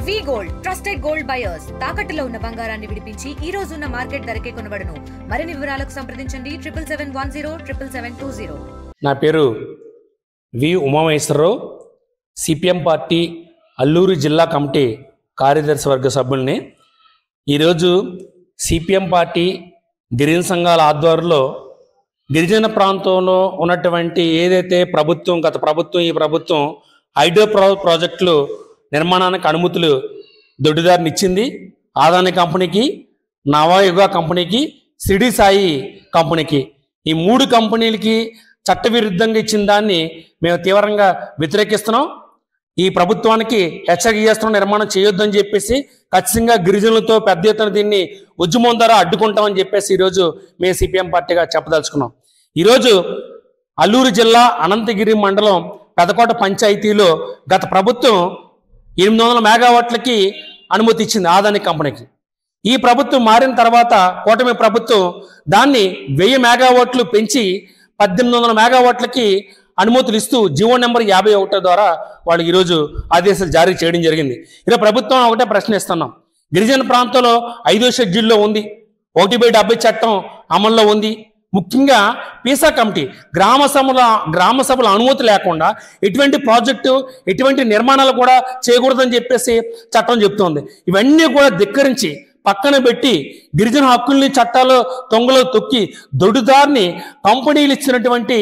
వి gold trusted gold buyers తాకట్టులో ఉన్న బంగారాన్ని విడిపించి ఈ రోజు ఉన్న మార్కెట్ ధరకే కొనబడును. మరిన్ని వివరాలకు సంప్రదించండి 77107720. నా పేరు వి ఉమామహేశ్వరరావు, సిపిఎం పార్టీ అల్లూరు జిల్లా కమిటీ కార్యదర్శి వర్గ సభ్యుల్ని. ఈరోజు సిపిఎం పార్టీ గిరిజన సంఘాల ఆధ్వర్యంలో గిరిజన ప్రాంతంలో ఉన్నటువంటి ఏదైతే ప్రభుత్వం గత ప్రభుత్వం ఈ ప్రభుత్వం హైడ్రో ప్రాజెక్టులు నిర్మాణానికి అనుమతులు దొడ్డిదారిని ఇచ్చింది. ఆదాని కంపెనీకి, నవయుగ కంపెనీకి, సిడి సాయి కంపెనీకి, ఈ 3 కంపెనీలకి చట్టవిరుద్ధంగా ఇచ్చిన దాన్ని మేము తీవ్రంగా వ్యతిరేకిస్తున్నాం. ఈ ప్రభుత్వానికి హెచ్చరిక చేస్తున్నాం, నిర్మాణం చేయొద్దని చెప్పేసి. ఖచ్చితంగా గిరిజనులతో పెద్ద ఎత్తున దీన్ని ఉద్యమం ద్వారా అడ్డుకుంటామని చెప్పేసి ఈరోజు మేము సిపిఎం పార్టీగా చెప్పదలుచుకున్నాం. ఈరోజు అల్లూరు జిల్లా అనంతగిరి మండలం పెదకోట పంచాయతీలో గత ప్రభుత్వం 800 మెగావాట్లకి అనుమతి ఇచ్చింది ఆదాని కంపెనీకి. ఈ ప్రభుత్వం మారిన తర్వాత కూటమి ప్రభుత్వం దాన్ని 1000 మెగావాట్లు పెంచి 1800 మెగావాట్లకి అనుమతులు ఇస్తూ జీవో నెంబర్ 51 ద్వారా వాళ్ళు ఈరోజు ఆదేశాలు జారీ చేయడం జరిగింది. ఇలా ప్రభుత్వం ఒకటే ప్రశ్నిస్తున్నాం. గిరిజన ప్రాంతంలో 5వ షెడ్యూల్లో ఉంది, 1/70 చట్టం అమల్లో ఉంది. ముఖ్యంగా పీసా కమిటీ గ్రామ సభల అనుమతి లేకుండా ఎటువంటి ప్రాజెక్టు ఎటువంటి నిర్మాణాలు కూడా చేయకూడదని చెప్పేసి చట్టం చెప్తోంది. ఇవన్నీ కూడా ధిక్కరించి పక్కన పెట్టి గిరిజన హక్కుల్ని చట్టాలు తొంగలో తొక్కి దొడ్డుదారిని కంపెనీలు ఇచ్చినటువంటి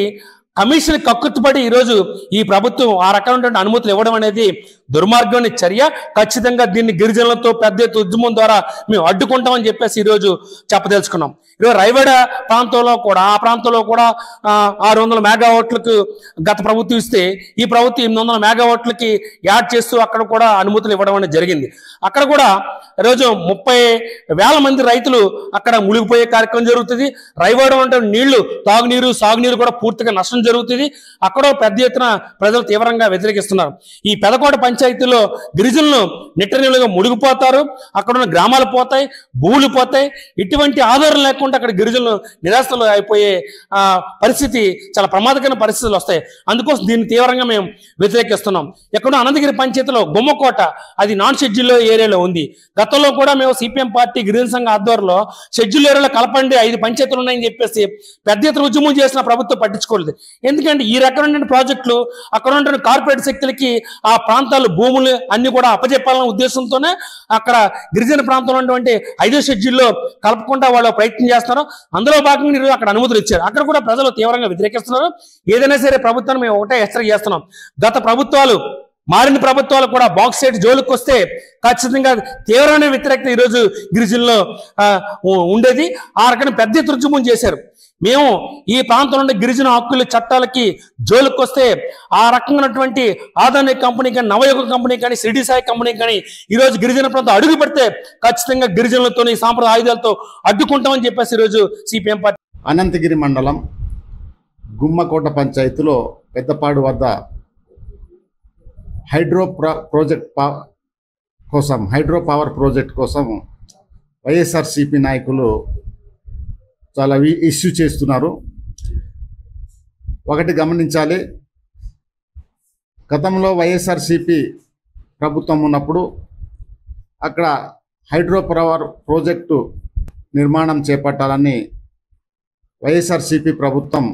కమిషన్ కక్కుతుపడి ఈరోజు ఈ ప్రభుత్వం ఆ రకమైనటువంటి అనుమతులు ఇవ్వడం అనేది దుర్మార్గమైన చర్య. ఖచ్చితంగా దీన్ని గిరిజనులతో పెద్ద ఎత్తున ఉద్యమం ద్వారా మేము అడ్డుకుంటామని చెప్పేసి ఈరోజు చెప్పదలుచుకున్నాం. ఈరోజు రైవడ ప్రాంతంలో కూడా ఆ ప్రాంతంలో కూడా 600 మెగావాట్లకు గత ప్రభుత్వం ఇస్తే ఈ ప్రభుత్వం 800 మెగావాట్లకి యాడ్ చేస్తూ అక్కడ కూడా అనుమతులు ఇవ్వడం అనేది జరిగింది. అక్కడ కూడా ఈరోజు 30,000 మంది రైతులు అక్కడ మునిగిపోయే కార్యక్రమం జరుగుతుంది. రైవడ అంటే నీళ్లు, తాగునీరు, సాగునీరు కూడా పూర్తిగా నష్టం జరుగుతుంది. అక్కడ పెద్ద ఎత్తున ప్రజలు తీవ్రంగా వ్యతిరేకిస్తున్నారు. ఈ పెదకోట పంచాయతీలో గిరిజనులు నిట్టనీళ్ళుగా మునిగిపోతారు, అక్కడ ఉన్న గ్రామాలు పోతాయి, భూములు పోతాయి. ఇటువంటి ఆధారం లేకుండా అక్కడ గిరిజనులు నిరాశలు అయిపోయే పరిస్థితి, చాలా ప్రమాదకరమైన పరిస్థితులు వస్తాయి. అందుకోసం దీన్ని తీవ్రంగా మేము వ్యతిరేకిస్తున్నాం. ఎక్కడో అనంతగిరి పంచాయతీలో గుమ్మకోట, అది నాన్ షెడ్యూల్ ఏరియాలో ఉంది. గతంలో కూడా మేము సిపిఎం పార్టీ గిరిజన సంఘ ఆధ్వర్యంలో షెడ్యూల్ ఏరియాలో కలపండి 5 పంచాయతీలు ఉన్నాయని చెప్పేసి పెద్ద ఎత్తున ఉద్యమం చేసిన ప్రభుత్వం పట్టించుకోలేదు. ఎందుకంటే ఈ రకమైన ప్రాజెక్టులు అక్కడ ఉన్న కార్పొరేట్ శక్తులకి ఆ ప్రాంతాలు భూములు అన్ని కూడా అప్పచెప్పాలన్న ఉద్దేశంతోనే అక్కడ గిరిజన ప్రాంతంలో ఉన్నటువంటి 5వ షెడ్యూల్లో కలపకుండా వాళ్ళు ప్రయత్నం చేస్తున్నారు. అందులో భాగంగా ఈరోజు అక్కడ అనుమతులు ఇచ్చారు. అక్కడ కూడా ప్రజలు తీవ్రంగా వ్యతిరేకిస్తున్నారు. ఏదైనా సరే ప్రభుత్వాన్ని మేము ఒకటే హెచ్చరిక చేస్తున్నాం. గత ప్రభుత్వాలు, మారిన ప్రభుత్వాలు కూడా బాక్సైట్ జోలికి వస్తే ఖచ్చితంగా తీవ్రమైన వ్యతిరేకత ఈరోజు గిరిజనుల్లో ఉండేది. ఆ రకమైన పెద్ద ఎత్తున ఉద్యమం చేశారు. మేము ఈ ప్రాంతంలో ఉండే గిరిజన హక్కుల చట్టాలకి జోలికి వస్తే ఆ రకమైనటువంటి ఆదాని కంపెనీ కానీ, నవయుగ కంపెనీ కానీ, సిడి సాయి కంపెనీ కానీ ఈరోజు గిరిజన ప్రాంతం అడుగు పెడితే ఖచ్చితంగా గిరిజనులతో సాంప్రదాయ ఆయుధాలతో అడ్డుకుంటామని చెప్పేసి ఈరోజు సిపిఎం పార్టీ. అనంతగిరి మండలం గుమ్మకోట పంచాయతీలో పెద్దపాడు వద్ద హైడ్రో పవర్ ప్రాజెక్ట్ కోసం వైఎస్ఆర్సిపి నాయకులు చాలా ఇష్యూ చేస్తున్నారు. ఒకటి గమనించాలి, గతంలో వైఎస్ఆర్సిపి ప్రభుత్వం ఉన్నప్పుడు అక్కడ హైడ్రో పవర్ ప్రాజెక్టు నిర్మాణం చేపట్టాలని వైఎస్ఆర్సిపి ప్రభుత్వం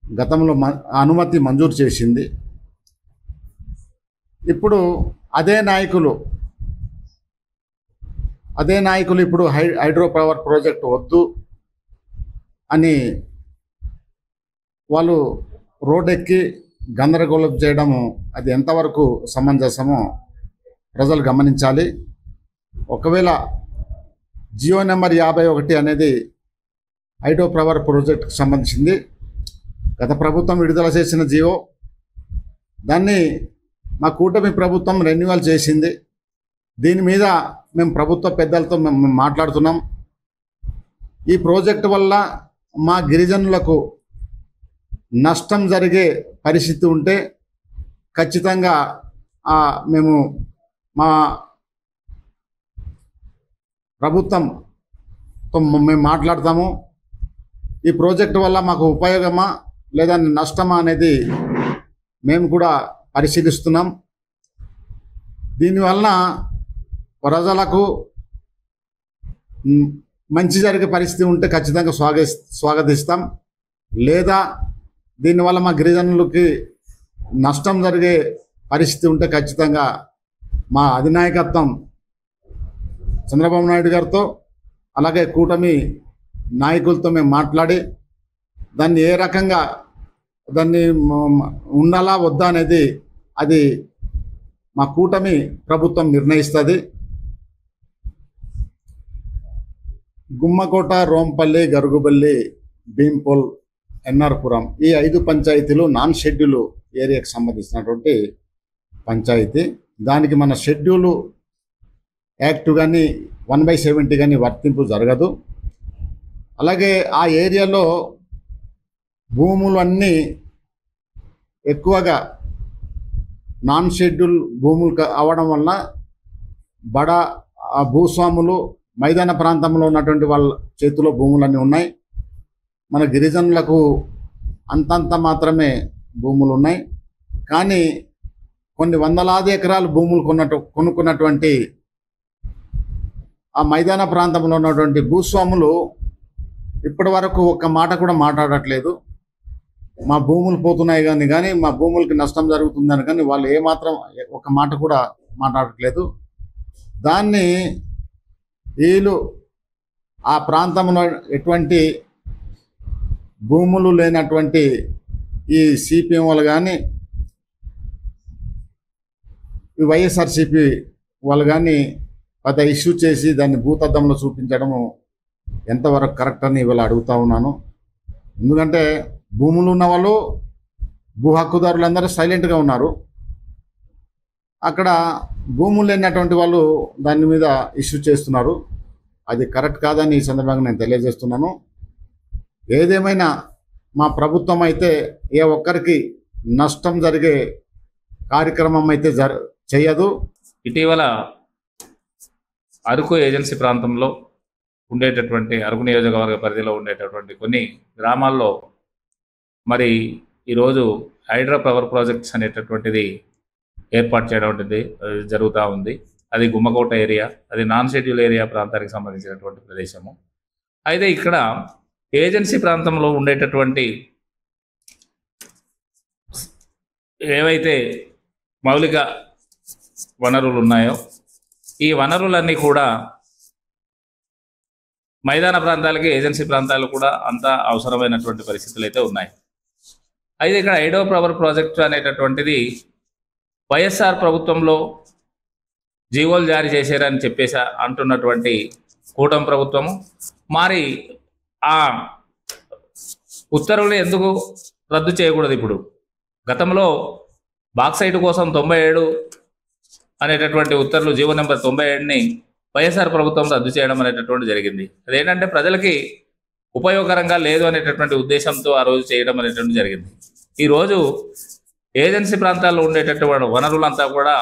గతంలో అనుమతి మంజూరు చేసింది. ఇప్పుడు అదే నాయకులు ఇప్పుడు హైడ్రో పవర్ ప్రాజెక్టు వద్దు అని వాళ్ళు రోడ్డెక్కి గందరగోళం చేయడము అది ఎంతవరకు సమంజసమో ప్రజలు గమనించాలి. ఒకవేళ జియో నెంబర్ 51 అనేది హైడ్రో పవర్ ప్రాజెక్టుకు సంబంధించింది. గత ప్రభుత్వం విడుదల చేసిన జియో, దాన్ని మా కూటమి ప్రభుత్వం రెన్యువల్ చేసింది. దీని మీద మేము ప్రభుత్వ పెద్దలతో మేము మాట్లాడుతున్నాం. ఈ ప్రాజెక్టు వల్ల మా గిరిజనులకు నష్టం జరిగే పరిస్థితి ఉంటే ఖచ్చితంగా మేము మా ప్రభుత్వంతో మేము మాట్లాడతాము. ఈ ప్రాజెక్టు వల్ల మాకు ఉపయోగమా లేదా నష్టమా అనేది మేము కూడా పరిశీలిస్తున్నాం. దీనివలన ప్రజలకు మంచి జరిగే పరిస్థితి ఉంటే ఖచ్చితంగా స్వాగతిస్తాం. లేదా దీనివల్ల మా గిరిజనులకి నష్టం జరిగే పరిస్థితి ఉంటే ఖచ్చితంగా మా అధినాయకత్వం చంద్రబాబు నాయుడు గారితో అలాగే కూటమి నాయకులతో మేము మాట్లాడి దాన్ని ఏ రకంగా దాన్ని ఉండాలా వద్దా అనేది అది మా కూటమి ప్రభుత్వం నిర్ణయిస్తుంది. గుమ్మకోట, రోంపల్లి, గరుగుబల్లి, భీంపోల్, ఎన్ఆర్పురం ఈ 5 పంచాయతీలు నాన్ షెడ్యూల్ ఏరియాకి సంబంధించినటువంటి పంచాయతీ. దానికి మన షెడ్యూలు యాక్ట్ కానీ 1/70 కానీ వర్తింపు జరగదు. అలాగే ఆ ఏరియాలో భూములు అన్నీ ఎక్కువగా నాన్ షెడ్యూల్ భూములు అవడం వలన బడా భూస్వాములు మైదాన ప్రాంతంలో ఉన్నటువంటి వాళ్ళ చేతిలో భూములన్నీ ఉన్నాయి. మన గిరిజనులకు అంతంత మాత్రమే భూములు ఉన్నాయి. కానీ కొన్ని వందలాది ఎకరాలు భూములు కొనుక్కున్నటువంటి ఆ మైదాన ప్రాంతంలో ఉన్నటువంటి భూస్వాములు ఇప్పటి వరకు ఒక్క మాట కూడా మాట్లాడట్లేదు. మా భూములు పోతున్నాయి కానీ మా భూములకి నష్టం జరుగుతుందని కానీ వాళ్ళు ఏమాత్రం ఒక మాట కూడా మాట్లాడట్లేదు. దాన్ని వీళ్ళు ఆ ప్రాంతంలో ఎటువంటి భూములు లేనటువంటి ఈ సిపిఎం వాళ్ళు కానీ ఈ వైఎస్ఆర్సిపి వాళ్ళు కానీ పెద్ద ఇష్యూ చేసి దాన్ని భూతద్దంలో చూపించడము ఎంతవరకు కరెక్ట్ అని ఇవాళ అడుగుతూ ఉన్నాను. ఎందుకంటే భూములు ఉన్న వాళ్ళు భూ హక్కుదారులందరూ సైలెంట్గా ఉన్నారు. అక్కడ భూములు లేనటువంటి వాళ్ళు దాని మీద ఇష్యూ చేస్తున్నారు. అది కరెక్ట్ కాదని ఈ సందర్భంగా నేను తెలియజేస్తున్నాను. ఏదేమైనా మా ప్రభుత్వం అయితే ఏ ఒక్కరికి నష్టం జరిగే కార్యక్రమం అయితే చేయదు. ఇటీవల అరకు ఏజెన్సీ ప్రాంతంలో ఉండేటటువంటి అరకు నియోజకవర్గ పరిధిలో ఉండేటటువంటి కొన్ని గ్రామాల్లో మరి ఈరోజు హైడ్రా పవర్ ప్రాజెక్ట్స్ అనేటటువంటిది ఏర్పాటు చేయడం జరుగుతూ ఉంది. అది గుమ్మకోట ఏరియా, అది నాన్ షెడ్యూల్ ఏరియా ప్రాంతానికి సంబంధించినటువంటి ప్రదేశము. అయితే ఇక్కడ ఏజెన్సీ ప్రాంతంలో ఉండేటటువంటి ఏవైతే మౌలిక వనరులు ఉన్నాయో ఈ వనరులన్నీ కూడా మైదాన ప్రాంతాలకి, ఏజెన్సీ ప్రాంతాలు కూడా అంత అవసరమైనటువంటి పరిస్థితులు అయితే ఉన్నాయి. అయితే ఇక్కడ హైడ్రో పవర్ ప్రాజెక్టు అనేటటువంటిది వైఎస్ఆర్ ప్రభుత్వంలో జీవోలు జారీ చేశారని చెప్పేసి అంటున్నటువంటి కూటమి ప్రభుత్వము మరి ఆ ఉత్తర్వులు ఎందుకు రద్దు చేయకూడదు? ఇప్పుడు గతంలో బాక్సైట్ కోసం 97 అనేటటువంటి ఉత్తర్వులు జీవో నెంబర్ 97ని వైఎస్ఆర్ ప్రభుత్వం రద్దు చేయడం అనేటటువంటి జరిగింది. అదేంటంటే ప్రజలకి ఉపయోగకరంగా లేదు అనేటటువంటి ఉద్దేశంతో ఆ రోజు చేయడం అనేటువంటి జరిగింది. ఈరోజు ఏజెన్సీ ప్రాంతాల్లో ఉండేటటువంటి వనరులంతా కూడా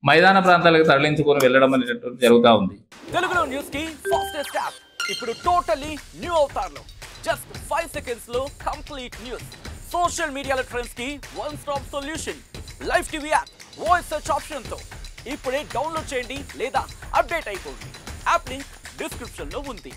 మైదాన ప్రాంతాలకు తరలించుకొని వెళ్ళడం అనేటటువంటి జరుగుతూ ఉంది. తెలుగులో న్యూస్ కి ఫాస్టెస్ట్ యాప్ ఇప్పుడు టోటల్లీ న్యూ అవతార్లో జస్ట్ 5 seconds లో కంప్లీట్ న్యూస్. సోషల్ మీడియాలో ట్రెండ్స్ కి one stop solution. Live TV app voice search option తో ఇప్పుడే డౌన్లోడ్ చేయండి లేదా అప్డేట్ అయిపోండి. యాప్ లింక్ డిస్క్రిప్షన్ లో ఉంది.